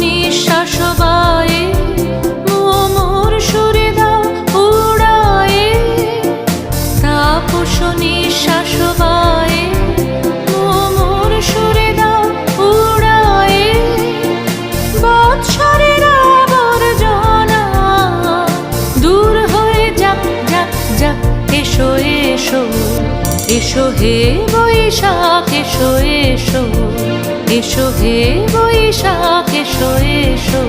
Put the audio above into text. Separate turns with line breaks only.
নিঃশ্বাস বায়ে মোর সুরে দাও উড়ায়ে, তাপস নিঃশ্বাস বায়ে মোর সুরে দাও উড়ায়ে। বৎসরের আবর্জনা দূর হয়ে যাক যাক যাক, এসো এসো এসো হে বৈশাখ, এসো এসো এসো হে বৈশাখ, এসো এসো।